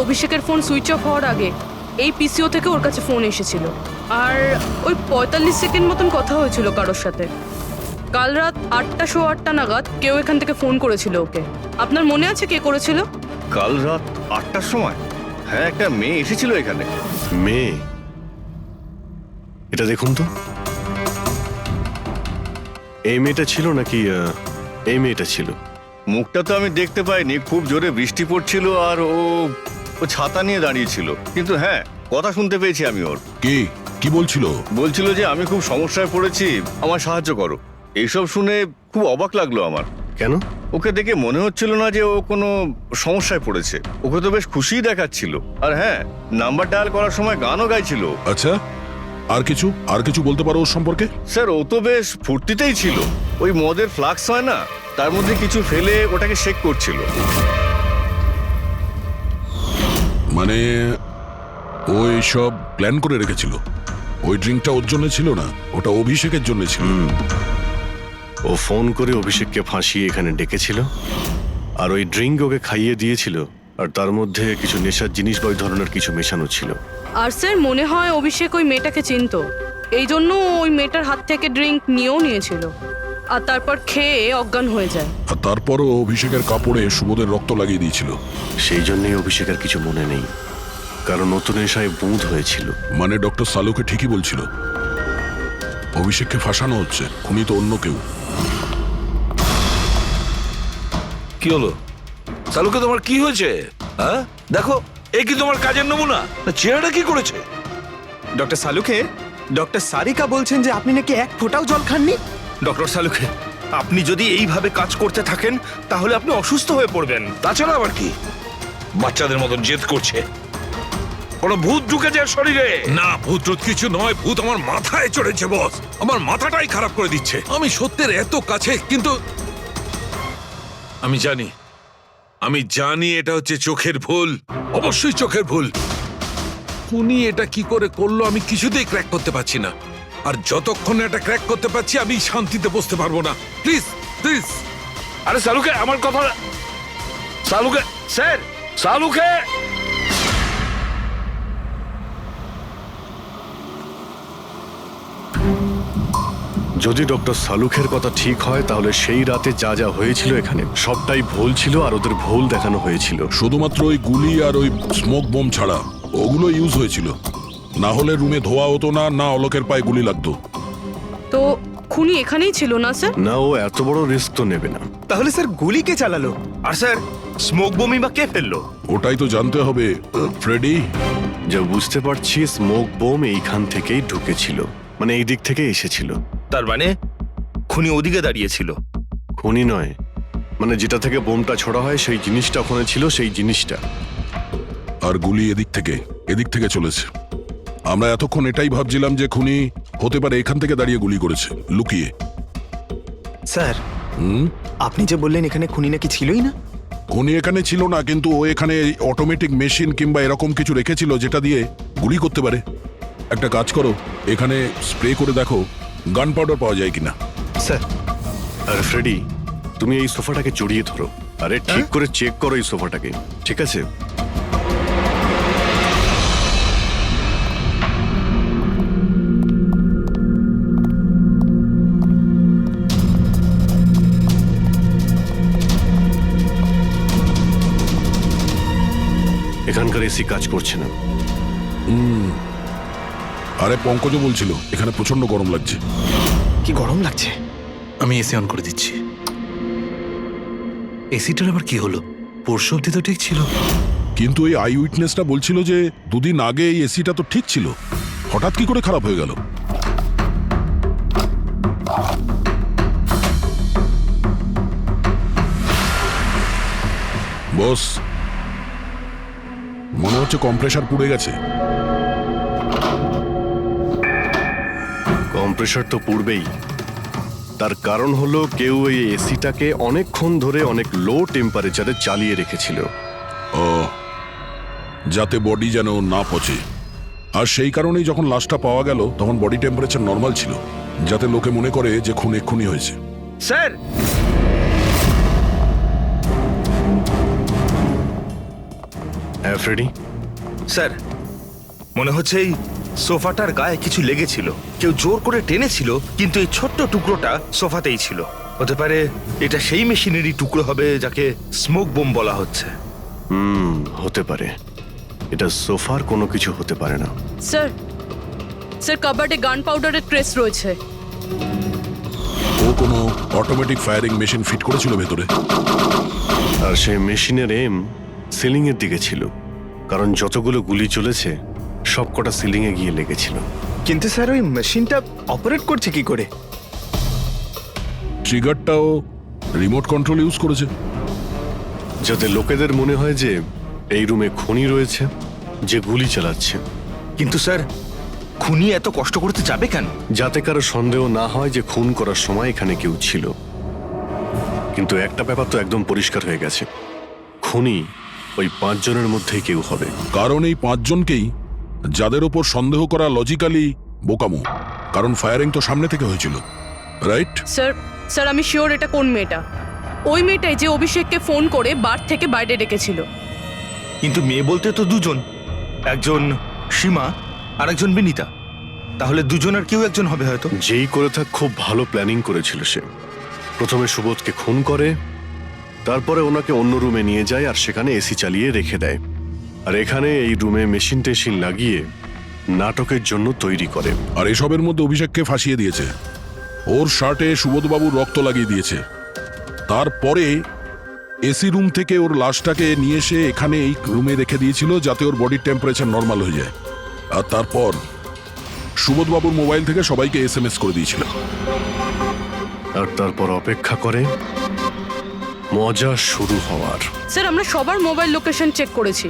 অভিষেকের ফোন সুইচ অফ হওয়ার আগে এই পিসিও থেকে ওর কাছে ফোন এসেছিল, আর ওই 45 সেকেন্ড মতন কথা হয়েছিল কারোর সাথে। কাল রাত 8:08 নাগাদ কেউ এখান থেকে ফোন করেছিল ওকে। আপনার মনে আছে কে করেছিল? কাল রাত 8টার সময় হ্যাঁ একটা মেয়ে এসেছিল এখানে। মেয়ে? এটা দেখুন তো, এই মেয়েটা ছিল নাকি এই মেয়েটা ছিল? মুখটা তো আমি দেখতে পাইনি, খুব জোরে বৃষ্টি পড়ছিল আর ও ছাতা নিয়ে দাঁড়িয়েছিল, কিন্তু হ্যাঁ কথা শুনতে পেয়েছি আমি ওর। কি বলছিল? বলছিল যে আমি খুব সমস্যায় পড়েছি, আমার সাহায্য করো। এইসব শুনে খুব অবাক লাগলো আমার। কেন? ওকে দেখে মনে হচ্ছিল না যে ও কোনো সমস্যায় পড়েছে, ওকে তো বেশ খুশিই দেখাচ্ছিল। আর হ্যাঁ, নাম্বার ডায়াল করার সময় গানও গাইছিল। আচ্ছা, আর কিছু বলতে পারো ওর সম্পর্কে? স্যার ও তো বেশ ফুর্তিতেই ছিল, ওই মদের ফ্লাক্স হয় না, তার মধ্যে কিছু ফেলে ওটাকে শেক করছিল। মানে ও এইসব প্ল্যান করে রেখেছিল? ওই ড্রিঙ্কটা ওর জন্য ছিল না, ওটা অভিষেকের জন্য ছিল। ও ফোন করে অভিষেককে ফাঁসিয়ে এখানে ডেকেছিল, আর ওই ড্রিঙ্ক ওকে খাইয়ে দিয়েছিল, আর তার মধ্যে কিছু নেশার জিনিস বা ওই ধরনের কিছু মেশানো ছিল। আর স্যার মনে হয় অভিষেক ওই মেয়েটাকে চিনতো, এই জন্য ওই মেয়েটার হাত থেকে ড্রিঙ্ক নিয়েও নিয়েছিল, আর তারপর খেয়ে অজ্ঞান হয়ে যায়। আর তারপরও অভিষেকের কাপড়ে সুবোধের রক্ত লাগিয়ে দিয়েছিল। সেই জন্যই অভিষেকের কিছু মনে নেই, কারণ নতুন নেশায় বুঁদ হয়েছিল। মানে ডক্টর সালুকে ঠিকই বলছিল, অভিষেককে ফাঁসানো হচ্ছে, খুনি তো অন্য কেউ। কি হলো সালুকে, তোমার কি হয়েছে? হ্যাঁ দেখো, এ কি তোমার কাজের নমুনা? চেহারাটা কি করেছে? ডক্টর সালুকে, ডক্টর সারিকা বলছেন যে আপনি নাকি এক ফোঁটাও জল খাননি। ডক্টর সালুকে, আপনি যদি এইভাবে কাজ করতে থাকেন তাহলে আপনি অসুস্থ হয়ে পড়বেন। তাছাড়া আবার কি বাচ্চাদের মতন জেদ করছে? কোনো ভূত ঢুকেছে এর শরীরে? না, ভূত টুত কিছু নয়, ভূত আমার মাথায় চড়েছে বস, আমার মাথাটাই খারাপ করে দিচ্ছে। আমি সত্যের এত কাছে, কিন্তু আমি জানি এটা হচ্ছে চোখের ভুল, অবশ্যই চোখের ভুল। উনি এটা কি করে করলো আমি কিছুতেই ক্র্যাক করতে পারছি না, আর যতক্ষণ এটা ক্র্যাক করতে পারছি আমি শান্তিতে বসতে পারবো না। Please please. আরে সালুকে, আমার কথা, সালুকে স্যার, সালুকে। যদি ডক্টর সালুখের কথা ঠিক হয়, তাহলে সেই রাতে যা যা হয়েছিল এখানে সবটাই ভুল ছিল, আর ওদের ভুল দেখানো হয়েছিল। শুধুমাত্র ওই গুলি আর ওই স্মোক বোম ছাড়া ওগুলো ইউজ হয়েছিল, না হলে রুমে ধোয়া হতো না, না অলোকের পায়ে গুলি লাগতো। তো খুনি এখানেই ছিল না স্যার? না, ও এত বড় রিস্ক তো নেবে না। তাহলে স্যার গুলি কে চালালো? আর স্যার স্মোক বোমই বা কে ফেললো? ওটাই তো জানতে হবে ফ্রেডি। যা বুঝতে পারছি, স্মোক বোম এইখান থেকেই ঢুকেছিল, মানে এই দিক থেকে এসেছিল। তার মানে খুনি ওদিকে দাঁড়িয়েছিল? খুনি নয়, মানে যেটা থেকে বোমটা ছোড়া হয় সেই জিনিসটা ওখানে ছিল, সেই জিনিসটা। আর গুলি এদিক থেকে চলেছে। আমরা এতক্ষণ এটাই ভাবছিলাম যে খুনি হতে পারে এখান থেকে দাঁড়িয়ে গুলি করেছে, লুকিয়ে। স্যার আপনি যে বললেন এখানে খুনি নাকি ছিলই না? খুনি এখানে ছিল না, কিন্তু ও এখানে অটোমেটিক মেশিন কিংবা এরকম কিছু রেখেছিল যেটা দিয়ে গুলি করতে পারে। একটা কাজ করো, এখানে স্প্রে করে দেখো গান পাউডার পাওয়া যায় কিনা। স্যার। আর ফ্রেডি, তুমি এই সোফাটাকে জড়িয়ে ধরো, আরে ঠিক করে চেক করো এই সোফাটাকে, ঠিক আছে? এখানকার এসি কাজ করছে না। আরে পঙ্কজ বলছিল এখানে প্রচন্ড গরম লাগছে। কি গরম লাগছে? আমি এসি অন করে দিচ্ছি। এসিটার আবার কি হলো? পরশু অব্দি তো ঠিক ছিল। কিন্তু এই আই উইটনেসটা বলছিল যে দুদিন আগে এই এসিটা তো ঠিক ছিল, হঠাৎ কি করে খারাপ হয়ে গেল? বস, মনে হচ্ছে কম্প্রেসার পুড়ে গেছে। কম্প্রেসার তো পুড়বেই, তার কারণ হলো কেউ এই এসিটাকে অনেকক্ষণ ধরে অনেক লো টেম্পারেচারে চালিয়ে রেখেছিল। ও, যাতে বডি যেন না পচে। আর সেই কারণেই যখন লাশটা পাওয়া গেল তখন বডি টেম্পারেচার নর্মাল ছিল, যাতে লোকে মনে করে যে খুন এক্ষুনি হয়েছে। স্যার, হ্যাঁ ফ্রেডি, স্যার মনে হচ্ছে এই সোফাটার গায়ে কিছু লেগেছিল, কেউ জোর করে টেনেছিল, কিন্তু এই ছোট্ট টুকরোটা সোফাতেই ছিল। হতে পারে এটা সেই মেশিনেরই টুকরো হবে যাকে স্মোক বোম বলা হচ্ছে। হতে পারে। এটা সোফার কোনো কিছু হতে পারে না। স্যার স্যার কাবার্ডে গান পাউডারের ট্রেস রয়েছে। ও কোনো অটোমেটিক ফায়ারিং মেশিন ফিট করেছিল ভেতরে। আর সেই মেশিনের এম সিলিং এর দিকে ছিল, কারণ যতগুলো গুলি চলেছে সবকটা সিলিং এ গিয়ে লেগেছিল। কিন্তু স্যার ওই মেশিনটা অপারেট করছে কি করে? ট্রিগারটাও রিমোট কন্ট্রোল ইউজ করেছে, যাতে লোকেদের মনে হয় যে এই রুমে খুনি রয়েছে যে গুলি চালাচ্ছে। কিন্তু স্যার খুনি এত কষ্ট করতে যাবে কেন? যাতে কারো সন্দেহ না হয় যে খুন করার সময় এখানে কেউ ছিল। কিন্তু একটা ব্যাপার তো একদম পরিষ্কার হয়ে গেছে, খুনি ওই 5 জনের মধ্যেই কেউ হবে। কারণ এই 5 জনকেই যাদের ওপর সন্দেহ করা লজিক্যালি বোকামো, কারণ ফায়ারিং তো সামনে থেকে হয়েছিল, রাইট? স্যার স্যার আমি শিওর এটা কোন মেয়েটা, ওই মেয়েটাই যে অভিষেককে ফোন করে বার থেকে বাইরে ডেকেছিল। কিন্তু মেয়ে বলতে তো দুজন, একজন সীমা আর একজন বিনীতা। তাহলে দুজনের কেউ একজন হবে হয়তো। যেই করে থাক খুব ভালো প্ল্যানিং করেছিল সে। প্রথমে সুবোধকে খুন করে, তারপরে ওনাকে অন্য রুমে নিয়ে যায় আর সেখানে এসি চালিয়ে রেখে দেয়। আর এখানে এই রুমে মেশিন টেশিন লাগিয়ে নাটকের জন্য তৈরি করে। আর এসবের মধ্যে অভিষেককে ফাঁসিয়ে দিয়েছে, ওর শার্টে সুবোধবাবুর রক্ত লাগিয়ে দিয়েছে। তারপরে এসি রুম থেকে ওর লাশটাকে নিয়ে এসে এখানে এই রুমে রেখে দিয়েছিল যাতে ওর বডির টেম্পারেচার নর্মাল হয়ে যায়। আর তারপর সুবোধবাবুর মোবাইল থেকে সবাইকে SMS করে দিয়েছিল। আর তারপর অপেক্ষা করে মজা শুরু হওয়ার। স্যার আমরা সবার মোবাইল লোকেশন চেক করেছি,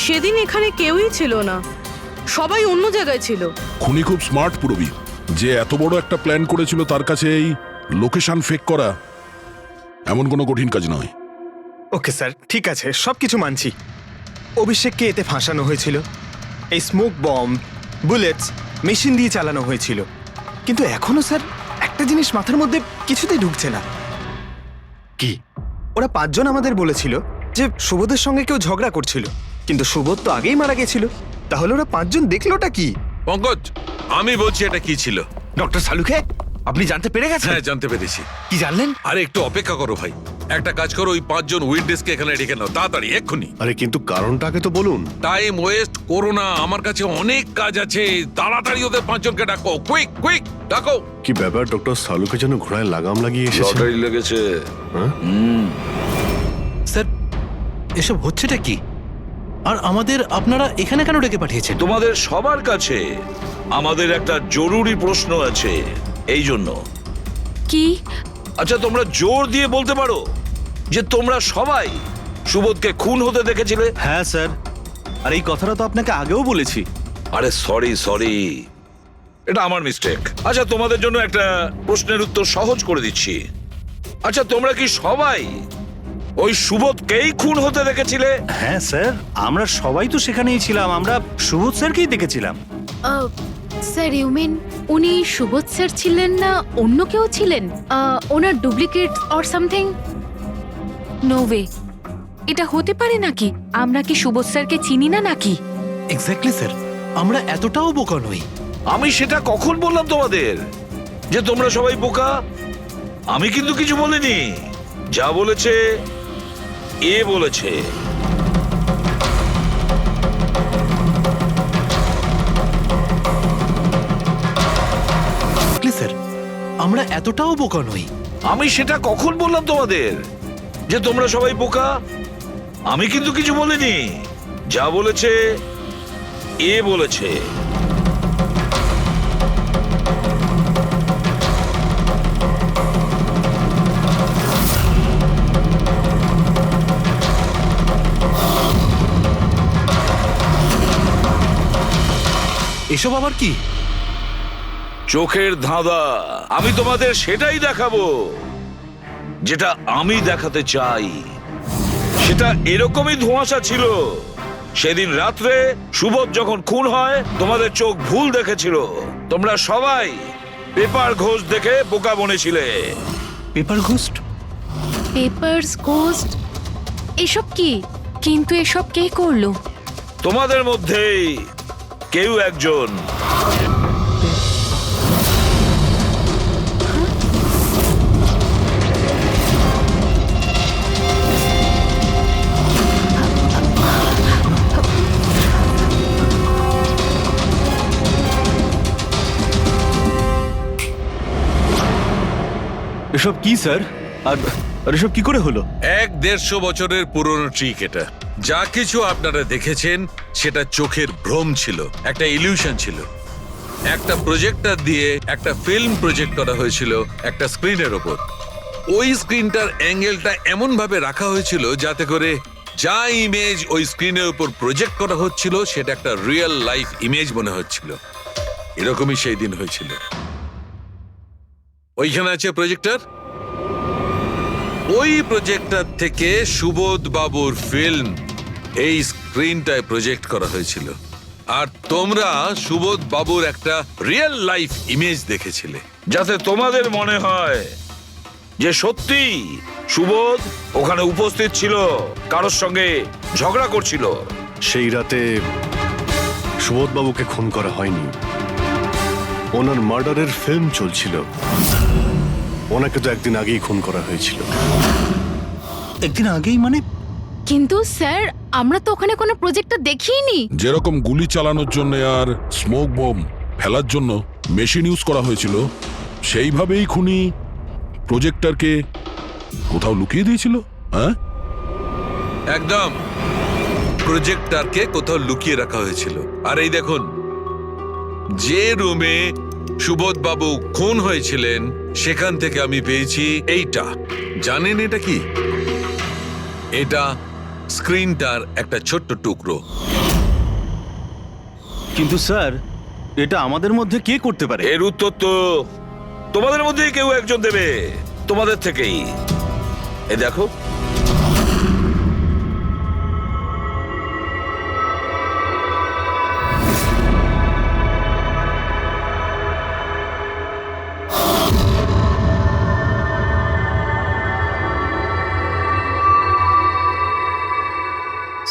সেদিন এখানে কেউই ছিল না, সবাই অন্য জায়গায় ছিল। খুনি খুব স্মার্ট পুরবি, যে এত বড় একটা প্ল্যান করেছিল তার কাছে এই লোকেশন ফেক করা এমন কোনো কঠিন কাজ নয়। ওকে স্যার, ঠিক আছে, সবকিছু মানছি। অভিষেককে এতে ফাঁসানো হয়েছিল, এই স্মোক বম, বুলেটস মেশিন দিয়ে চালানো হয়েছিল। কিন্তু এখনো স্যার একটা জিনিস মাথার মধ্যে কিছুতেই ঢুকছে না। কি? ওরা 5 জন আমাদের বলেছিল যে সুবোধের সঙ্গে কেউ ঝগড়া করছিল, কিন্তু সুবোধ তো আগেই মারা গেছিল। তাহলে ওরা 5 জন দেখলোটা কি? পঙ্কজ, আমি বলছি এটা কি ছিল। ডক্টর সালুকে আপনি জানতে পেরে গেছেন? হ্যাঁ জানতে পেরেছি। কি জানলেন? আরে একটু অপেক্ষা করো ভাই, একটা কাজ করো, ওই 5 জন উইটনেসকে এখানে ডেকে নাও তাড়াতাড়ি, এক্ষুনি। আরে কিন্তু কারণটাকে তো বলুন। টাইম ওয়েস্ট করো না, আমার কাছে অনেক কাজ আছে। তাড়াতাড়ি ওদের 5 জনকে ডাকো, কুইক কুইক ডাকো। কি ব্যাপার, ডক্টর সালুকে যেন ঘোড়ায় লাগাম লাগিয়ে এসেছে। লটারি লেগেছে। স্যার এসব হচ্ছেটা কি? আর আমাদের আপনারা এখানে কেন ডেকে পাঠিয়েছেন? তোমাদের সবার কাছে আমাদের একটা জরুরি প্রশ্ন আছে, এই জন্য। কি? আচ্ছা তোমরা জোর দিয়ে বলতে পারো যে তোমরা সবাই সুবোধকে খুন হতে দেখেছিলে? হ্যাঁ স্যার, আর এই কথাটা তো আপনাকে আগেও বলেছি। আরে সরি, এটা আমার মিস্টেক। আচ্ছা তোমাদের জন্য একটা প্রশ্নের উত্তর সহজ করে দিচ্ছি। আচ্ছা তোমরা কি সবাই ওই সুবোধকেই খুন হতে দেখেছিলে? হ্যাঁ স্যার, আমরা সবাই তো সেখানেই ছিলাম, আমরা সুবোধ স্যারকেই দেখেছিলাম। স্যার ইউ মিন উনি সুবোধ স্যার ছিলেন না অন্য কেউ ছিলেন? ওনার duplicate or something? No way, এটা হতে পারে নাকি? আমরা কি সুবোধ স্যারকে চিনি না নাকি? এক্স্যাক্টলি স্যার, আমরা এতটাও বোকা নই। আমি সেটা কখন বললাম তোমাদের যে তোমরা সবাই বোকা? আমি কিন্তু কিছু বলিনি, যা বলেছে এ বলেছে। স্যার আমরা এতটাও বোকা নই। আমি সেটা কখন বললাম তোমাদের যে তোমরা সবাই বোকা? আমি কিন্তু কিছু বলিনি, যা বলেছে এ বলেছে। এসব আবার কি? চোখের ধাঁধা। আমি তোমাদের সেটাই দেখাবো যেটা আমি দেখাতে চাই। সেটা এরকমই ধোঁয়াশা ছিল। সেদিন রাত্রে সুবোধ যখন খুন হয় তোমাদের চোখ ভুল দেখেছিল। তোমরা সবাই পেপার ঘোষ দেখে বোকা বনেছিলে। Pepper ghost? Pepper's ghost? এসব কি? কিন্তু এসব কে করলো? তোমাদের মধ্যেই কেউ একজন এসব কি স্যার? আর আর এসব কি করে হলো? 150 বছরের পুরনো ট্রিক এটা। যা কিছু আপনারা দেখেছেন সেটা চোখের ভ্রম ছিল, একটা ইলিউশন ছিল। একটা প্রজেক্টর দিয়ে একটা ফিল্ম প্রজেক্ট করা হয়েছিল একটা স্ক্রিনের ওপর। ওই স্ক্রিনটার অ্যাঙ্গেলটা এমন ভাবে রাখা হয়েছিল যাতে করে যা ইমেজ ওই স্ক্রিনের উপর প্রজেক্ট করা হচ্ছিল সেটা একটা রিয়েল লাইফ ইমেজ মনে হচ্ছিল। এরকমই সেই দিন হয়েছিল। ওইখানে আছে প্রজেক্টর। ওই প্রজেক্টর থেকে সুবোধ বাবুর ফিল্ম এই স্ক্রিনটায় প্রজেক্ট করা হয়েছিল, আর তোমরা সুবোধ বাবুর একটা রিয়েল লাইফ ইমেজ দেখেছিলে। যাতে তোমাদের মনে হয় যে সত্যি সুবোধ ওখানে উপস্থিত ছিল, কারোর সঙ্গে ঝগড়া করছিল। সেই রাতে সুবোধবাবুকে খুন করা হয়নি, ওনার মার্ডারের ফিল্ম চলছিল। ওনাকে তো একদিন আগেই খুন করা হয়েছিল। একদিন আগেই মানে? কিন্তু স্যার আমরা তো ওখানে কোনো প্রজেক্টর দেখিনি। যেরকম গুলি চালানোর জন্য আর স্মোক বম ফেলার জন্য মেশিন ইউজ করা হয়েছিল, সেইভাবেই খুনি প্রজেক্টরকে কোথাও লুকিয়ে দিয়েছিল। হ্যাঁ, একদম প্রজেক্টরকে কোথাও লুকিয়ে রাখা হয়েছিল। আর এই দেখুন, যে রুমে সুবোধ বাবু খুন হয়েছিলেন সেখান থেকে আমি পেয়েছি এইটা। জানেন এটা কি? এটা স্ক্রিনটার একটা ছোট্ট টুকরো। কিন্তু স্যার, এটা আমাদের মধ্যে কে করতে পারে? এর উত্তর তো তোমাদের মধ্যেই কেউ একজন দেবে, তোমাদের থেকেই। এ দেখো,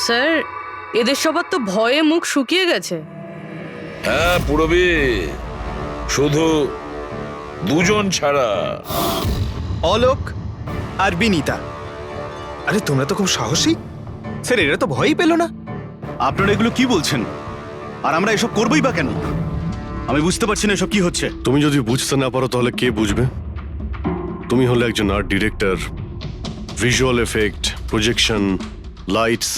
স্যার এদের সবার তো ভয়ে মুখ শুকিয়ে গেছে। হ্যাঁ পুরবি, শুধু দুজন ছাড়া। অলোক আর বিনীতা। আরে তোমরা তো খুব সাহসী। স্যার এরা তো ভয়ই পেল না। আপনারা এগুলো কি বলছেন? আর আমরা এসব করবোই বা কেন? আমি বুঝতে পারছি না এসব কি হচ্ছে। তুমি যদি বুঝতে না পারো তাহলে কে বুঝবে? তুমি হলে একজন art director, visual effect, projection, lights,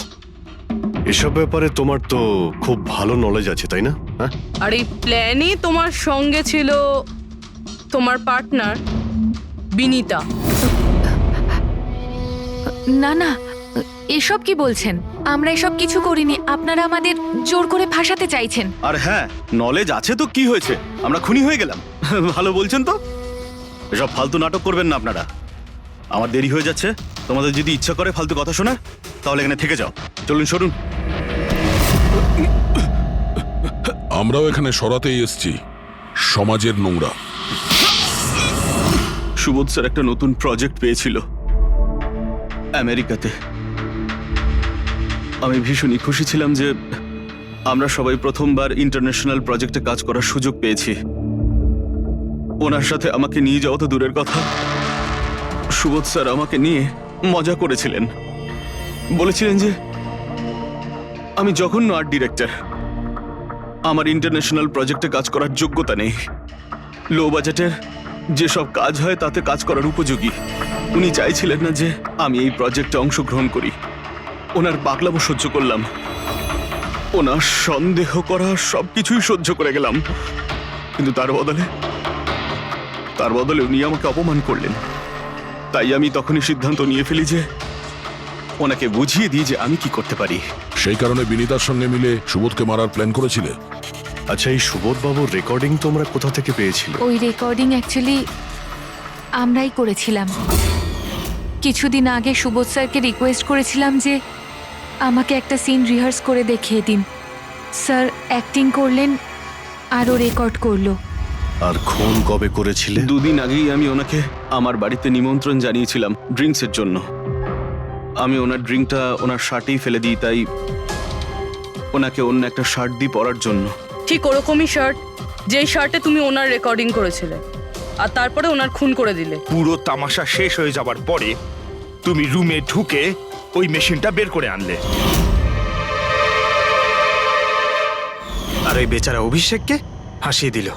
এসব ব্যাপারে তোমার তো খুব ভালো নলেজ আছে, তাই না? হ্যাঁ, আর এই প্ল্যানে তোমার সঙ্গে ছিল তোমার পার্টনার বিনীতা। না না, এসব কি বলছেন? আমরা এসব কিছু করিনি। আপনারা আমাদের জোর করে ফাঁসাতে চাইছেন। আর হ্যাঁ, নলেজ আছে তো কি হয়েছে? আমরা খুনি হয়ে গেলাম। ভালো বলছেন তো। এসব ফালতু নাটক করবেন না আপনারা। আমার দেরি হয়ে যাচ্ছে। তোমাদের যদি ইচ্ছা করে ফালতু কথা শোনার, তাহলে এখানে থেকে যাও। চলুন, সরুন। আমরাও এখানে সরাতেই এসছি সমাজের নোংরা। সুবোধ স্যার একটা নতুন প্রজেক্ট পেয়েছিল আমেরিকাতে। আমি ভীষণই খুশি ছিলাম যে আমরা সবাই প্রথমবার ইন্টারন্যাশনাল প্রজেক্টে কাজ করার সুযোগ পেয়েছি। ওনার সাথে আমাকে নিয়ে যাওয়া তো দূরের কথা, সুবোধ স্যার আমাকে নিয়ে মজা করেছিলেন। বলেছিলেন যে আমি জঘন্য আর্ট ডিরেক্টর, আমার ইন্টারন্যাশনাল প্রজেক্টে কাজ করার যোগ্যতা নেই, লো বাজেটের যেসব কাজ হয় তাতে কাজ করার উপযোগী। উনি চাইছিলেন না যে আমি এই প্রজেক্টে অংশগ্রহণ করি। ওনার পাগলামো সহ্য করলাম, ওনার সন্দেহ করা সবকিছুই সহ্য করে গেলাম। কিন্তু তার বদলে উনি আমাকে অপমান করলেন। তাই আমি তখনই সিদ্ধান্ত নিয়ে ফেলি যে ওনাকে বুঝিয়ে দিই যে আমি কি করতে পারি। সেই কারণে বিনীতার সঙ্গে মিলে সুবোধকে মারার প্ল্যান করেছিলে। আচ্ছা, এই সুবোধ বাবুর রেকর্ডিং তোমরা কোথা থেকে পেয়েছিলে? ওই রেকর্ডিং অ্যাকচুয়ালি আমরাই করেছিলাম। কিছুদিন আগে সুবোধ স্যারকে রিকোয়েস্ট করেছিলাম যে আমাকে একটা সিন রিহার্স করে দেখিয়ে দিন। স্যার অ্যাক্টিং করলেন আরও রেকর্ড করলো। আর খুন কবে করেছিলে? 2 দিন আগেই আমি ওনাকে আমার বাড়িতে নিমন্ত্রণ জানিয়েছিলাম ড্রিঙ্কসের জন্য। আমি ওনার ড্রিঙ্কটা ওনার শার্টেই ফেলে দিই, তাই ওনাকে অন্য একটা শার্ট দিয়ে পরার জন্য। ঠিক ওরকমই শার্ট, যেই শার্টে তুমি ওনার রেকর্ডিং করেছিলে আর তারপরে ওনার খুন করে দিলে। পুরো তামাশা শেষ হয়ে যাবার পরে তুমি রুমে ঢুকে ওই মেশিনটা বের করে আনলে। আর ওই বেচারা অভিষেককে ফাঁসিয়ে দিল।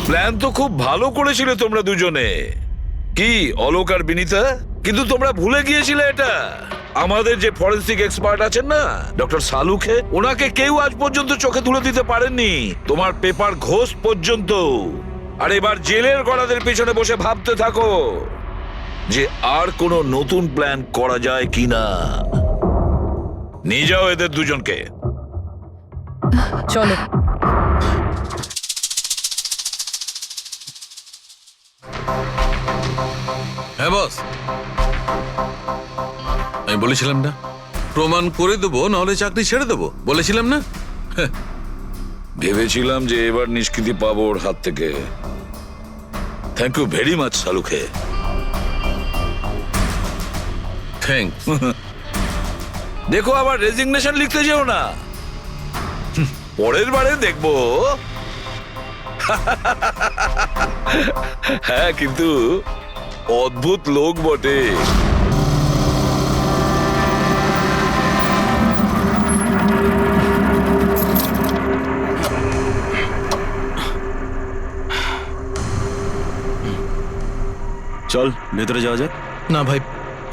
প্ল্যান তো খুব ভালো করেছিলে তোমরা দুজনে, কি অলোক আর বিনীতা, কিন্তু তোমরা ভুলে গিয়েছিলে এটা। আমাদের যে ফরেন্সিক এক্সপার্ট আছেন না, ডক্টর সালুখে, ওনাকে কেউ আজ পর্যন্ত চোখে তুলে দিতে পারেননি, তোমার পেপার ঘোষ পর্যন্ত। আর এবার জেলের গড়াদের পেছনে বসে ভাবতে থাকো যে আর কোনো নতুন প্ল্যান করা যায় কিনা। নিয়ে যাও এদের দুজনকে। চলো। হ্যাঁ বস, আমি বলেছিলাম না প্রমাণ করে দেবো, নাহলে চাকরি ছেড়ে দেবো, বলেছিলাম না? ভেবেছিলাম যে এবার নিষ্কৃতি পাবো ওর হাত থেকে। Thank you very much Salukhe. Thank. দেখো আবার রেজিগনেশন লিখতে যেও না, পরের বারে দেখবো। হ্যাঁ, কিন্তু অদ্ভুত লোক বটে। চল ভেতরে যাওয়া যাক। না ভাই,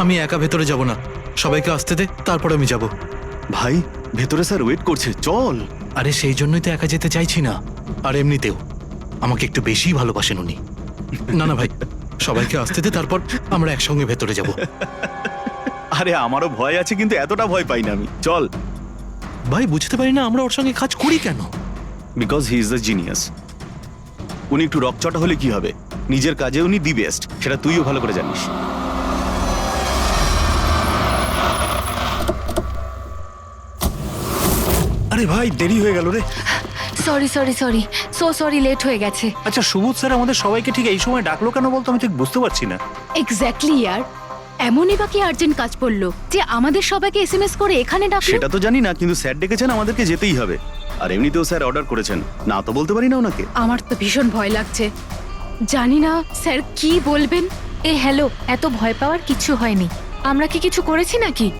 আমি একা ভেতরে যাব না, সবাইকে আসতে দে, তারপর আমি যাব। ভাই ভেতরে স্যার ওয়েট করছে, চল। আরে সেই জন্যই তো একা যেতে চাইছি না। আর এমনিতেও আমাকে একটু বেশি ভালোবাসেন উনি। না না ভাই, সবাইকে আসতে দে, তারপর আমরা একসঙ্গে ভেতরে যাব। আরে আমারও ভয় আছে, কিন্তু এতটা ভয় পাই না আমি। চল ভাই, বুঝতে পারি না আমরা ওর সঙ্গে কাজ করি কেন। Because he is the genius. উনি একটু রকচটা হলে কি হবে, নিজের কাজে উনি দি বেস্ট, সেটা তুইও ভালো করে জানিস। আরে ভাই, দেরি হয়ে গেল রে। Sorry sorry sorry, sorry, late হয়ে গেছে। আচ্ছা সুবোধ স্যার আমাদের সবাইকে ঠিক এই সময় ডাকলো কেন বলতো, আমি ঠিক বুঝতে পারছি না। এক্স্যাক্টলি ইয়ার, এমনই বা কি আর্জেন্ট কাজ পড়লো যে আমাদের সবাইকে এসএমএস করে এখানে ডাকলো? সেটা তো জানি না, কিন্তু স্যার ডেকেছেন, আমাদেরকে যেতেই হবে। আর এমনিতেও স্যার অর্ডার করেছেন, না তো বলতে পারি না ওনাকে। আমার তো ভীষণ ভয় লাগছে, জানি না স্যার কি বলবেন। হ্যালো, এত ভয় পাওয়ার কিছু হয়নি। আমরা কি কিছু করেছি নাকি?